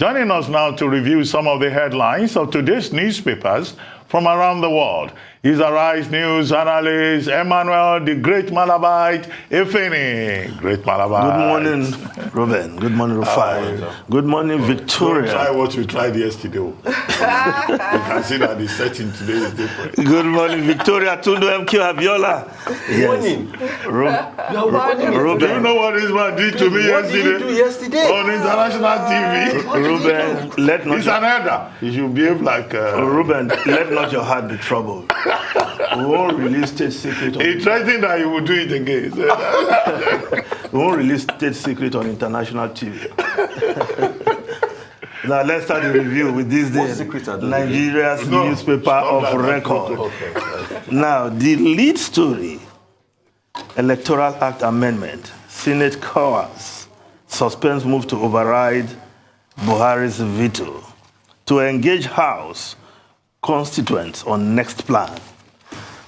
Joining us now to review some of the headlines of today's newspapers from around the world is Arise News analyst Emmanuel, the Great Malabite Efeni. Great Malabite. Good morning, Ruben. Good morning, Rufai. Good morning, Victoria. Don't try what you tried yesterday. You can see that the setting today is different. Good morning, Victoria. Tundu MQ Abiola. Good morning. Ruben. Do you know what this man did to me What did you do yesterday? on international TV? Ruben, let not He's an elder. He should behave like... Ruben, let not your heart be troubled. We won't release state secret. He threatened that he would do it again. We won't release state secret on international TV. Now let's start the review with this day. Nigeria's newspaper of record. Okay. Now the lead story: Electoral Act amendment. Senate cowers. Suspends move to override Buhari's veto. To engage House constituents on next plan.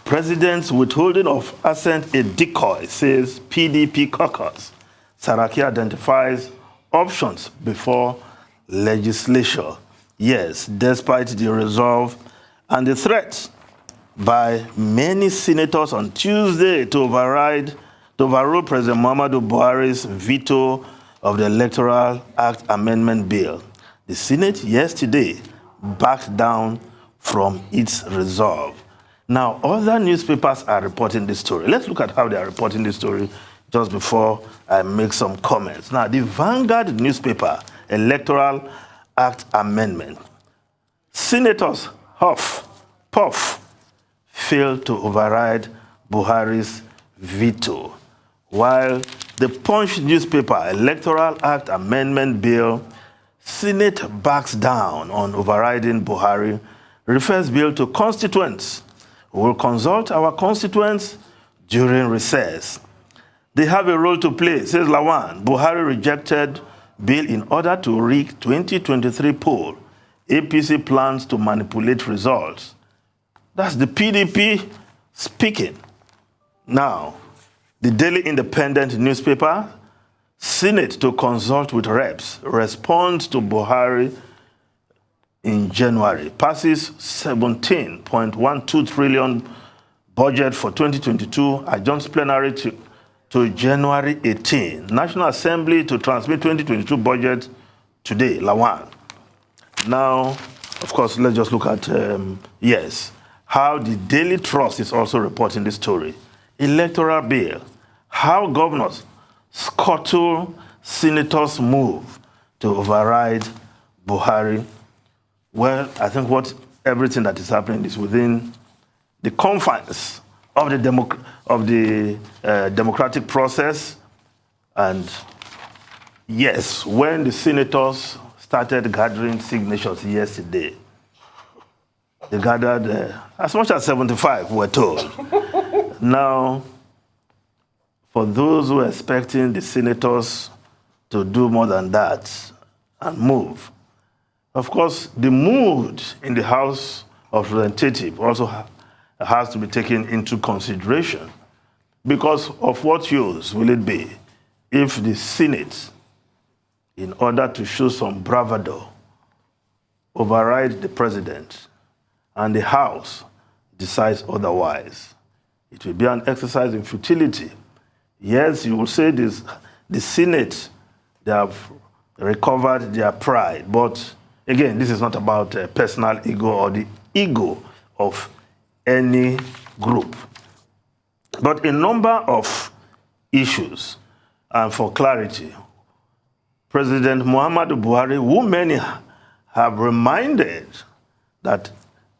President's withholding of assent a decoy, says PDP caucus. Saraki identifies options before legislature. Yes, despite the resolve and the threat by many senators on Tuesday to overrule President Muhammadu Buhari's veto of the Electoral Act Amendment Bill. The Senate yesterday backed down from its resolve. Now, other newspapers are reporting this story. Let's look at how they are reporting this story just before I make some comments. Now, the Vanguard newspaper, Electoral Act Amendment. Senators Puff, failed to override Buhari's veto, while the Punch newspaper, Electoral Act Amendment Bill, Senate backs down on overriding Buhari, refers bill to constituents. We will consult our constituents during recess. They have a role to play, says Lawan. Buhari rejected bill in order to rig 2023 poll. APC plans to manipulate results. That's the PDP speaking. Now, the Daily Independent newspaper, Senate to consult with reps, responds to Buhari in January, passes 17.12 trillion budget for 2022, adjourns plenary to January 18. National Assembly to transmit 2022 budget today, Lawan. Now, of course, let's just look at, how the Daily Trust is also reporting this story. Electoral bill, how governors scuttle senators' move to override Buhari. Well, I think everything that is happening is within the confines of the democratic process. And yes, when the senators started gathering signatures yesterday, they gathered as much as 75, we're told. Now, for those who are expecting the senators to do more than that and move, of course, the mood in the House of Representatives also has to be taken into consideration, because of what use will it be if the Senate, in order to show some bravado, override the president and the House decides otherwise? It will be an exercise in futility. Yes, you will say this, the Senate, they have recovered their pride, but again, this is not about personal ego or the ego of any group. But a number of issues, and for clarity, President Muhammadu Buhari, who many have reminded that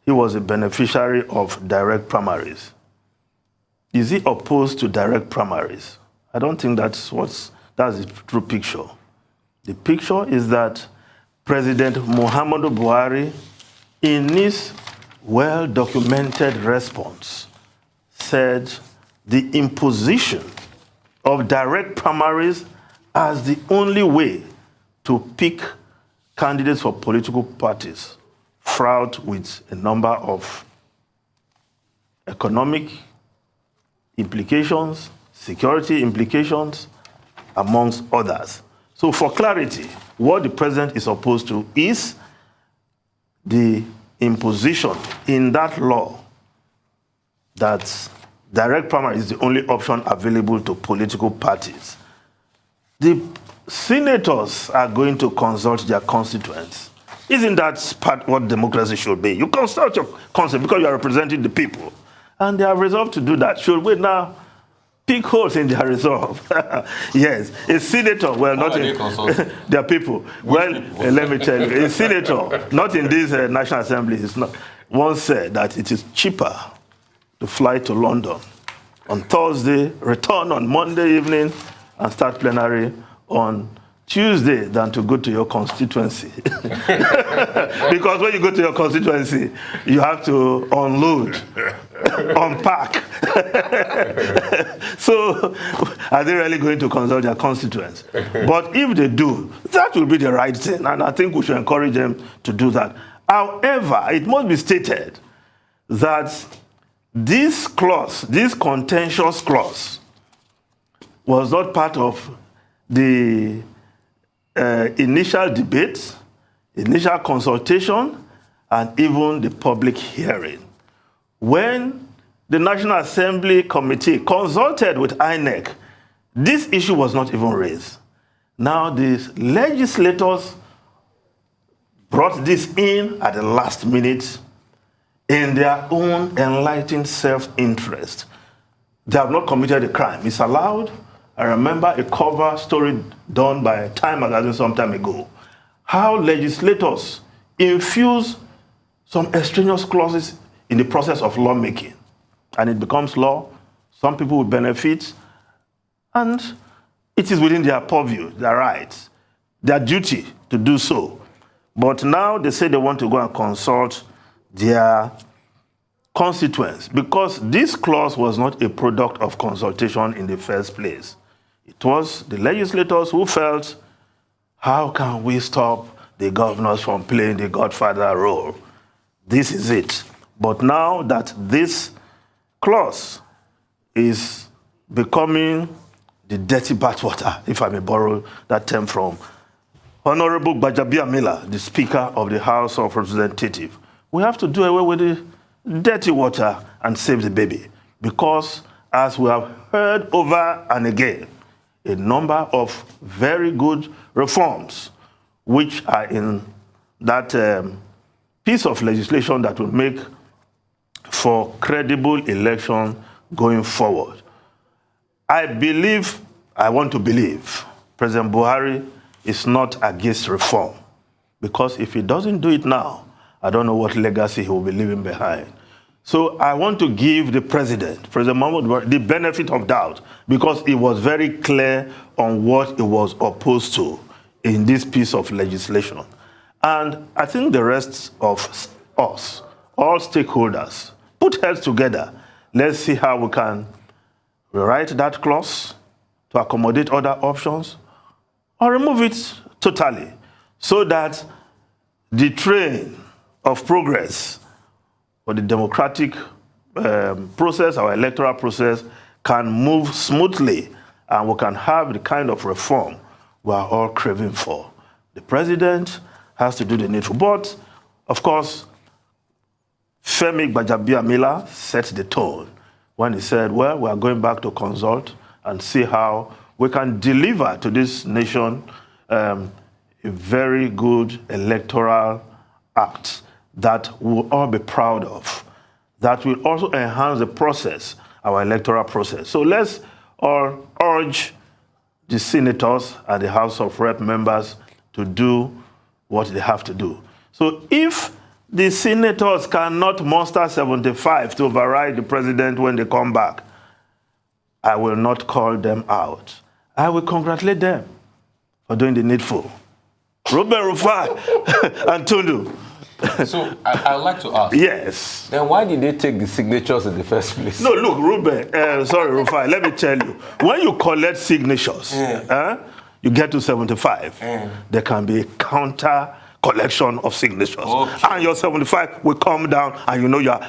he was a beneficiary of direct primaries. Is he opposed to direct primaries? I don't think that's the true picture. The picture is that President Muhammadu Buhari, in his well-documented response, said the imposition of direct primaries as the only way to pick candidates for political parties, fraught with a number of economic implications, security implications, amongst others. So for clarity, what the president is opposed to is the imposition in that law that direct primary is the only option available to political parties. The senators are going to consult their constituents. Isn't that part what democracy should be? You consult your constituents because you are representing the people. And they have resolved to do that. Should we now pick holes in their resolve? Yes. A senator, well, not in their people. Well, people? Let me tell you, a senator, not in this National Assembly, is not, once said that it is cheaper to fly to London on Thursday, return on Monday evening, and start plenary on Tuesday than to go to your constituency. Because when you go to your constituency, you have to unload, unpack. So are they really going to consult their constituents? But if they do, that will be the right thing, and I think we should encourage them to do that. However, it must be stated that this clause, this contentious clause, was not part of the initial debate, initial consultation, and even the public hearing. When the National Assembly Committee consulted with INEC, this issue was not even raised. Now the legislators brought this in at the last minute in their own enlightened self-interest. They have not committed a crime. It's allowed. I remember a cover story done by Time magazine some time ago, how legislators infuse some extraneous clauses in the process of lawmaking, and it becomes law. Some people will benefit, and it is within their purview, their rights, their duty to do so. But now they say they want to go and consult their constituents, because this clause was not a product of consultation in the first place. It was the legislators who felt, how can we stop the governors from playing the godfather role? This is it. But now that this clause is becoming the dirty bathwater, if I may borrow that term from Honorable Gbajabiamila, the Speaker of the House of Representatives, we have to do away with the dirty water and save the baby. Because, as we have heard over and again, a number of very good reforms which are in that piece of legislation that will make for credible election going forward. I want to believe, President Buhari is not against reform, because if he doesn't do it now, I don't know what legacy he will be leaving behind. So I want to give the President Muhammadu Buhari, the benefit of doubt, because he was very clear on what he was opposed to in this piece of legislation. And I think the rest of us, all stakeholders, put heads together. Let's see how we can rewrite that clause to accommodate other options, or remove it totally, so that the train of progress for the democratic process, our electoral process, can move smoothly, and we can have the kind of reform we are all craving for. The president has to do the needful. But, of course, Femi Gbajabiamila set the tone when he said, well, we are going back to consult and see how we can deliver to this nation a very good electoral act that we'll all be proud of, that will also enhance the process, our electoral process. So let's all urge the senators and the House of Rep members to do what they have to do. So if the senators cannot muster 75 to override the president when they come back, I will not call them out. I will congratulate them for doing the needful. Ruben Rufai and Tundu. So I'd like to ask. Yes. Then why did they take the signatures in the first place? No, look, Ruben, Rufai, let me tell you. When you collect signatures, you get to 75. There can be a counter collection of signatures. Okay. And your 75 will come down, and you know you are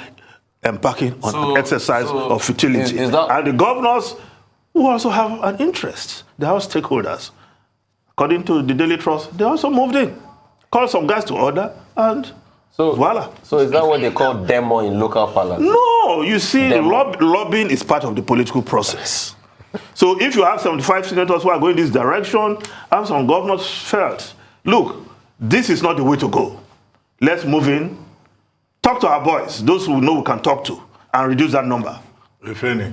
embarking on an exercise of futility. And the governors who also have an interest, they are stakeholders. according to the Daily Trust, they also moved in, called some guys to order, and voila. So is that what they call demo in local parlance? No, you see, lobbying is part of the political process. So if you have 75 senators who are going this direction, and some governors felt, look, this is not the way to go. Let's move in, talk to our boys, those who know we can talk to, and reduce that number. If any,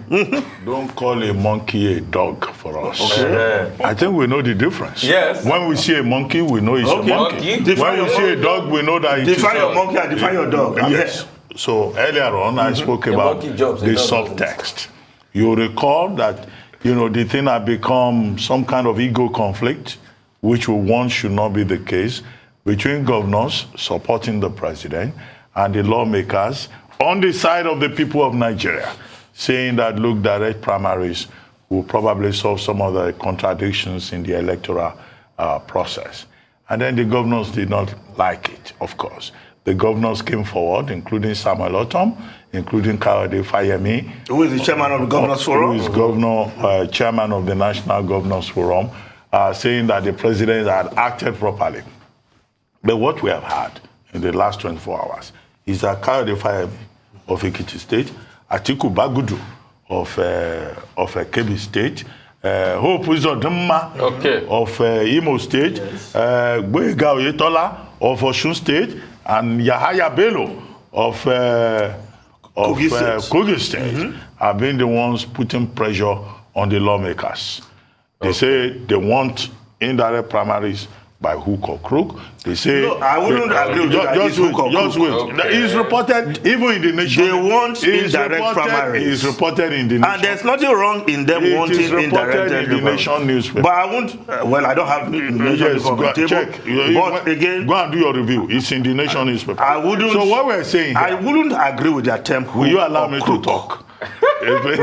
don't call a monkey a dog for us. Okay. I think we know the difference. Yes. When we see a monkey, we know it's a monkey. Define When we see a dog, we know that it's define your monkey and define your dog. Yes. So earlier on, I spoke about monkey jumps, the it doesn't. subtext. You recall that, the thing had become some kind of ego conflict, which we want should not be the case, between governors supporting the president and the lawmakers on the side of the people of Nigeria, saying that, look, direct primaries will probably solve some of the contradictions in the electoral process. And then the governors did not like it, of course. The governors came forward, including Samuel Otom, including Kayode Fayemi. Who is the chairman of the Governors Forum? Who is chairman of the National Governors Forum, saying that the president had acted properly. But what we have had in the last 24 hours is that Kayode Fayemi of Ekiti State, Atiku Bagudu of Kebbi State, Hope Uzodinma of Imo State, Gboyega Oyetola of Osun State, and Yahaya Bello of Kogi State have been the ones putting pressure on the lawmakers. They say they want indirect primaries by hook or crook. They say... No, I wouldn't agree with that. Just wait. It's reported, even in the nation... They want indirect primaries. It's reported in the nation. And there's nothing wrong in them wanting indirect primaries. in the nation newspaper. But I won't... I don't have nation check. But again... Go and do your review. It's in the nation newspaper. I wouldn't... So what we're saying here... I wouldn't agree with the attempt... Will you allow me to talk? Because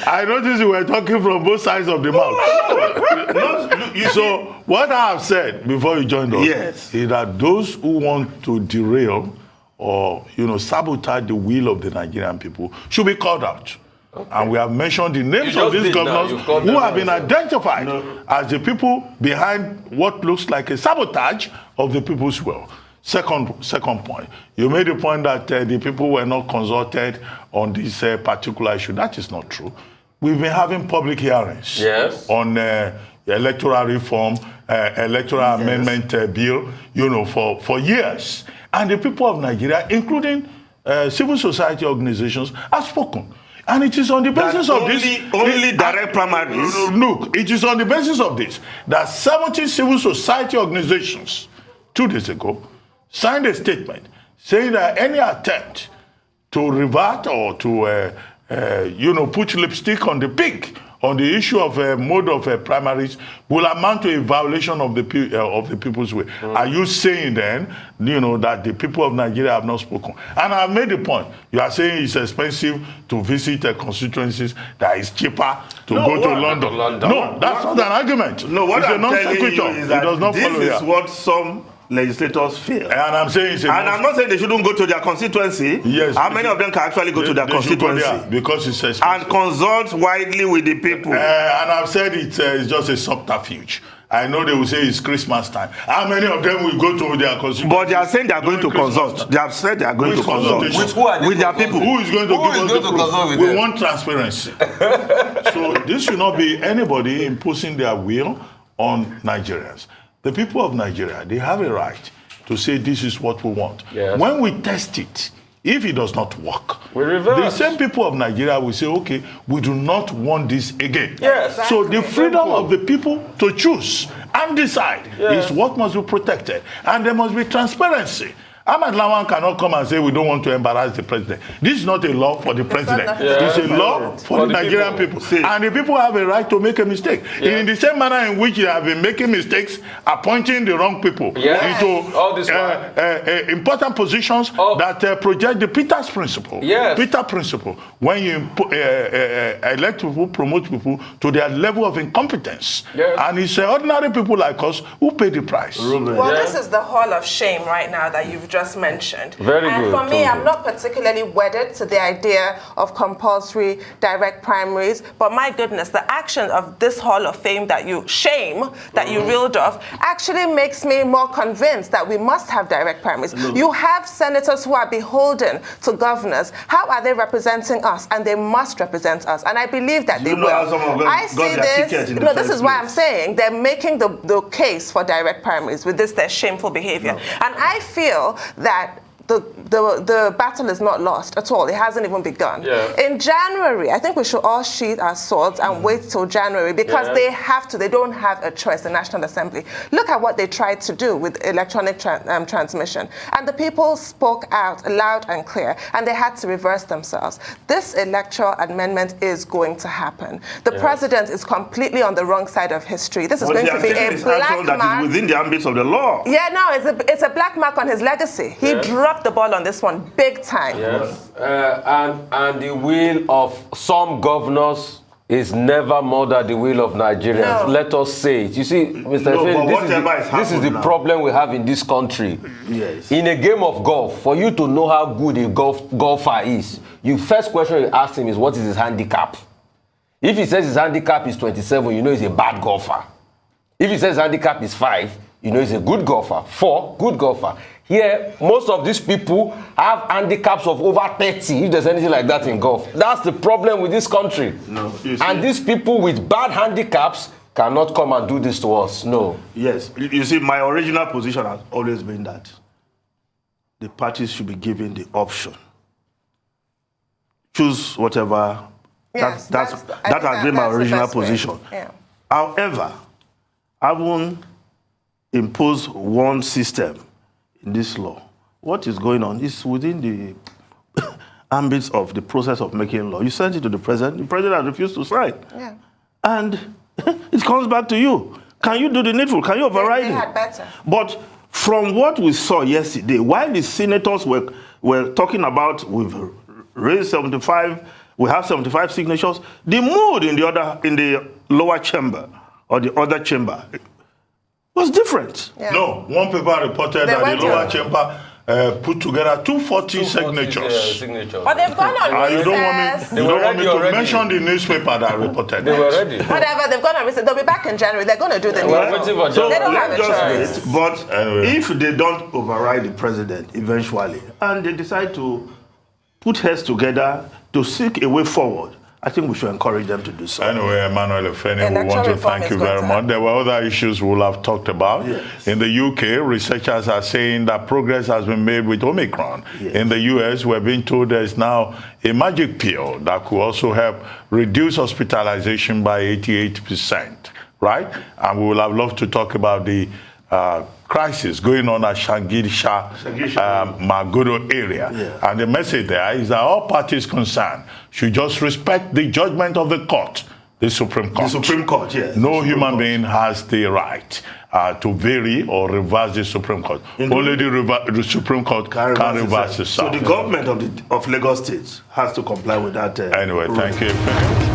I noticed you were talking from both sides of the mouth. So what I have said before you joined us is that those who want to derail or sabotage the will of the Nigerian people should be called out. Okay. And we have mentioned the names of these governors who have been identified as the people behind what looks like a sabotage of the people's will. Second point, you made the point that the people were not consulted on this particular issue. That is not true. We've been having public hearings on electoral reform, electoral amendment bill, for years. And the people of Nigeria, including civil society organizations, have spoken. And it is on the basis of this... Only direct primaries? Look, it is on the basis of this that 70 civil society organizations, 2 days ago, signed a statement saying that any attempt to revert or to, put lipstick on the pig on the issue of mode of primaries will amount to a violation of the people's will. Are you saying then, that the people of Nigeria have not spoken? And I've made the point. You are saying it's expensive to visit constituencies, that it's cheaper to go to London. No, that's not an argument. No, what it's I'm telling you is that it does not follow this is what some legislators feel. And I'm saying I'm not saying they shouldn't go to their constituency. Yes. How many of them can actually go to their constituency? Because it's expensive. And consult widely with the people. And I've said it's just a subterfuge. I know they will say it's Christmas time. How many of them will go to their constituency? But they are saying they are going to consult. They have said they are going to consult. With who are they? With their people. Who is going to give us the proof? We want transparency. So this should not be anybody imposing their will on Nigerians. The people of Nigeria, they have a right to say this is what we want. Yes. When we test it, if it does not work, we reverse. The same people of Nigeria will say, okay, we do not want this again. Yes. So the freedom of the people to choose and decide is what must be protected. And there must be transparency. Ahmad Lawan cannot come and say we don't want to embarrass the president. This is not a law for the president. It's a law for the Nigerian people. And the people have a right to make a mistake. In the same manner in which they have been making mistakes, appointing the wrong people into important positions that project the Peter's principle. Peter principle. When you elect people, promote people to their level of incompetence. And it's ordinary people like us who pay the price. Well, this is the hall of shame right now that you've just mentioned. Very and good. for me, I'm not particularly wedded to the idea of compulsory direct primaries, but my goodness, the action of this Hall of Fame that you reeled off actually makes me more convinced that we must have direct primaries. You have senators who are beholden to governors. How are they representing us? And they must represent us. And I believe that they will. I see this. No, this is why I'm saying they're making the case for direct primaries with their shameful behavior. No. And I feel that the battle is not lost at all. It hasn't even begun. Yeah. In January, I think we should all sheathe our swords and wait till January because they have to. They don't have a choice, the National Assembly. Look at what they tried to do with electronic transmission. And the people spoke out loud and clear, and they had to reverse themselves. This electoral amendment is going to happen. The president is completely on the wrong side of history. This is going to be a black mark. That is within the ambits of the law. Yeah, no, it's a black mark on his legacy. He dropped the ball on this one big time. Yes, and the will of some governors is never more than the will of Nigerians. No. Let us say it. You see, Mr. This is the problem we have in this country. Yes. In a game of golf, for you to know how good a golfer is, your first question you ask him is, what is his handicap? If he says his handicap is 27, you know he's a bad golfer. If he says his handicap is 5, you know he's a good golfer. 4, good golfer. Here, most of these people have handicaps of over 30, if there's anything like that in golf. That's the problem with this country. No, and these people with bad handicaps cannot come and do this to us. No. Yes. You see, my original position has always been that the parties should be given the option. Choose whatever. Yes, that has been my original position. Yeah. However, I won't impose one system in this law. What is going on is within the ambits of the process of making law. You send it to the president has refused to sign. Yeah. And it comes back to you. Can you do the needful? Can you override it? They had better. But from what we saw yesterday, while the senators were talking about we've raised 75, we have 75 signatures, the mood in the lower chamber or the other chamber was different. Yeah. No, one paper reported that the lower chamber put together 240 signatures. But they've gone on recess. You don't want me to mention the newspaper that reported. They were ready. Whatever, they've gone on recess. They'll be back in January. They're going to do the needful. So they don't have a choice. But if they don't override the president eventually, and they decide to put heads together to seek a way forward, I think we should encourage them to do so. Anyway, Emmanuel Efeni, we want to thank you very much. There were other issues we'll have talked about. Yes. In the UK, researchers are saying that progress has been made with Omicron. Yes. In the US, we're being told there's now a magic pill that could also help reduce hospitalization by 88%, right? And we will have loved to talk about the crisis going on at Shangirsha, Magodo area. Yeah. And the message there is that all parties concerned should just respect the judgment of the court, the Supreme Court. The Supreme Court, yes. No human being has the right to vary or reverse the Supreme Court. Only the Supreme Court can reverse itself. So the government of Lagos State has to comply with that. Anyway, thank you.